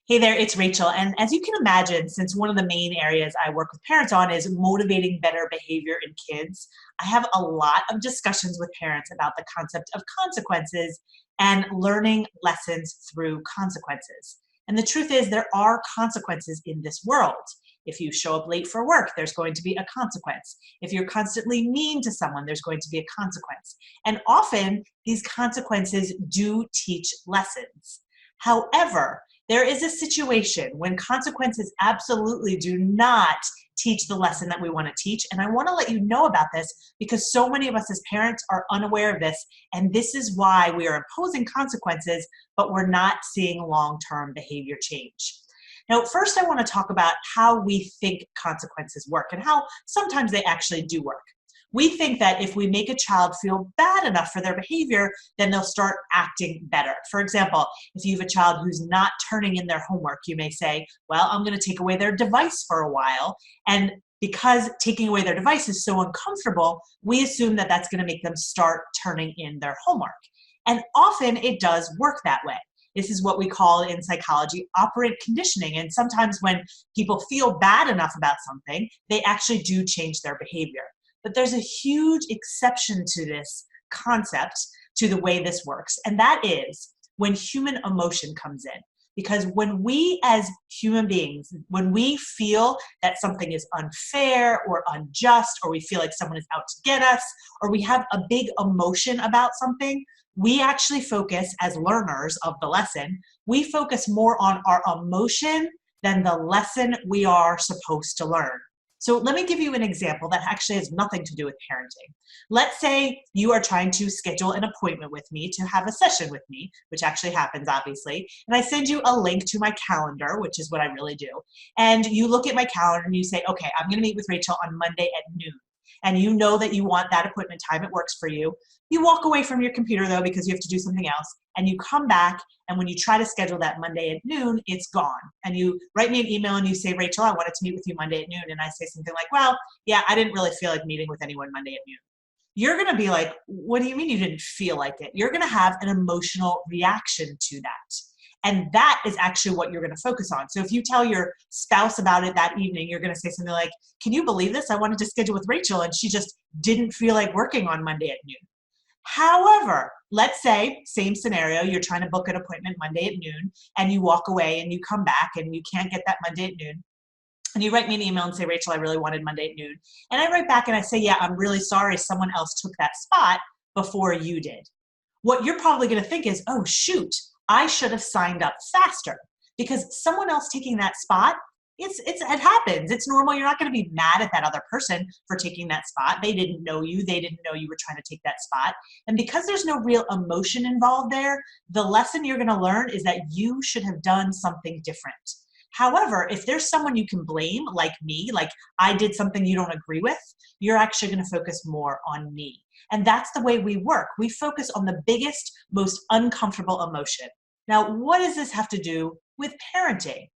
Hey there, it's Rachel. And as you can imagine, since one of the main areas I work with parents on is motivating better behavior in kids, I have a lot of discussions with parents about the concept of consequences and learning lessons through consequences. And the truth is, there are consequences in this world. If you show up late for work, there's going to be a consequence. If you're constantly mean to someone, there's going to be a consequence. And often, these consequences do teach lessons. However, there is a situation when consequences absolutely do not teach the lesson that we want to teach. And I want to let you know about this because so many of us as parents are unaware of this. And this is why we are imposing consequences, but we're not seeing long-term behavior change. Now, first, I want to talk about how we think consequences work and how sometimes they actually do work. We think that if we make a child feel bad enough for their behavior, then they'll start acting better. For example, if you have a child who's not turning in their homework, you may say, well, I'm going to take away their device for a while. And because taking away their device is so uncomfortable, we assume that that's going to make them start turning in their homework. And often it does work that way. This is what we call in psychology operant conditioning. And sometimes when people feel bad enough about something, they actually do change their behavior. But there's a huge exception to this concept, to the way this works, and that is when human emotion comes in. Because when we as human beings, when we feel that something is unfair or unjust, or we feel like someone is out to get us, or we have a big emotion about something, we actually focus, as learners of the lesson, we focus more on our emotion than the lesson we are supposed to learn. So let me give you an example that actually has nothing to do with parenting. Let's say you are trying to schedule an appointment with me to have a session with me, which actually happens, obviously. And I send you a link to my calendar, which is what I really do. And you look at my calendar and you say, okay, I'm going to meet with Rachel on Monday at noon. And you know that you want that appointment time, it works for you. You walk away from your computer though, because you have to do something else, and you come back, and when you try to schedule that Monday at noon, it's gone. And you write me an email and you say, Rachel, I wanted to meet with you Monday at noon. And I say something like, well, yeah, I didn't really feel like meeting with anyone Monday at noon. You're gonna be like, what do you mean you didn't feel like it? You're gonna have an emotional reaction to that. And that is actually what you're going to focus on. So if you tell your spouse about it that evening, you're going to say something like, can you believe this? I wanted to schedule with Rachel and she just didn't feel like working on Monday at noon. However, let's say, same scenario, you're trying to book an appointment Monday at noon and you walk away and you come back and you can't get that Monday at noon. And you write me an email and say, Rachel, I really wanted Monday at noon. And I write back and I say, yeah, I'm really sorry someone else took that spot before you did. What you're probably going to think is, oh, shoot, I should have signed up faster, because someone else taking that spot, it happens. It's normal. You're not going to be mad at that other person for taking that spot. They didn't know you. They didn't know you were trying to take that spot. And because there's no real emotion involved there, the lesson you're going to learn is that you should have done something different. However, if there's someone you can blame, like me, like I did something you don't agree with, you're actually going to focus more on me. And that's the way we work. We focus on the biggest, most uncomfortable emotion. Now, what does this have to do with parenting?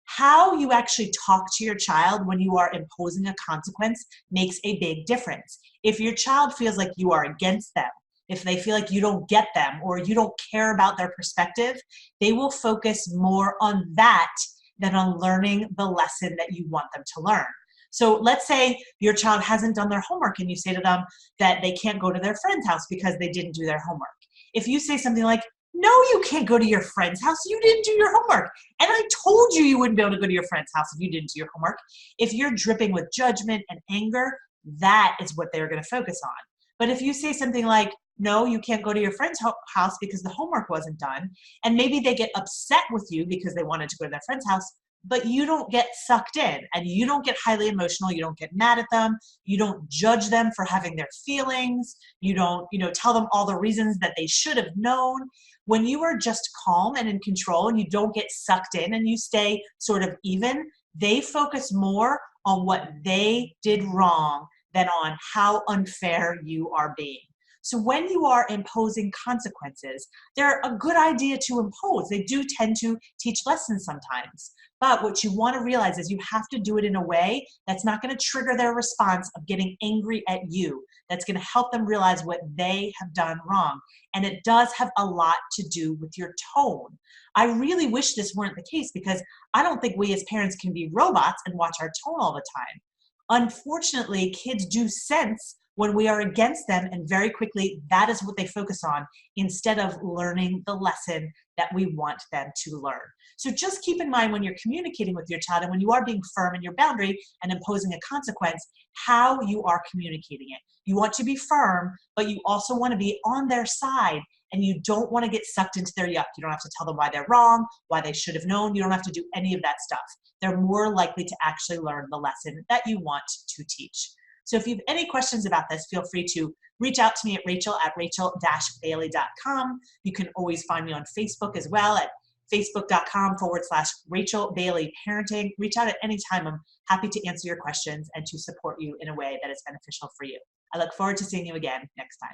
How you actually talk to your child when you are imposing a consequence makes a big difference. If your child feels like you are against them, if they feel like you don't get them or you don't care about their perspective, they will focus more on that than on learning the lesson that you want them to learn. So let's say your child hasn't done their homework and you say to them that they can't go to their friend's house because they didn't do their homework. If you say something like, no, you can't go to your friend's house, you didn't do your homework. And I told you you wouldn't be able to go to your friend's house if you didn't do your homework. If you're dripping with judgment and anger, that is what they're going to focus on. But if you say something like, no, you can't go to your friend's house because the homework wasn't done, and maybe they get upset with you because they wanted to go to their friend's house, but you don't get sucked in and you don't get highly emotional. You don't get mad at them. You don't judge them for having their feelings. You don't, tell them all the reasons that they should have known. When you are just calm and in control and you don't get sucked in and you stay sort of even, they focus more on what they did wrong than on how unfair you are being. So when you are imposing consequences, they're a good idea to impose. They do tend to teach lessons sometimes. But what you want to realize is you have to do it in a way that's not going to trigger their response of getting angry at you. That's going to help them realize what they have done wrong. And it does have a lot to do with your tone. I really wish this weren't the case because I don't think we as parents can be robots and watch our tone all the time. Unfortunately, kids do sense when we are against them, and very quickly, that is what they focus on instead of learning the lesson that we want them to learn. So just keep in mind when you're communicating with your child and when you are being firm in your boundary and imposing a consequence, how you are communicating it. You want to be firm, but you also want to be on their side, and you don't want to get sucked into their yuck. You don't have to tell them why they're wrong, why they should have known. You don't have to do any of that stuff. They're more likely to actually learn the lesson that you want to teach. So if you have any questions about this, feel free to reach out to me at rachel@rachel-bailey.com. You can always find me on Facebook as well at facebook.com/Rachel Bailey Parenting. Reach out at any time. I'm happy to answer your questions and to support you in a way that is beneficial for you. I look forward to seeing you again next time.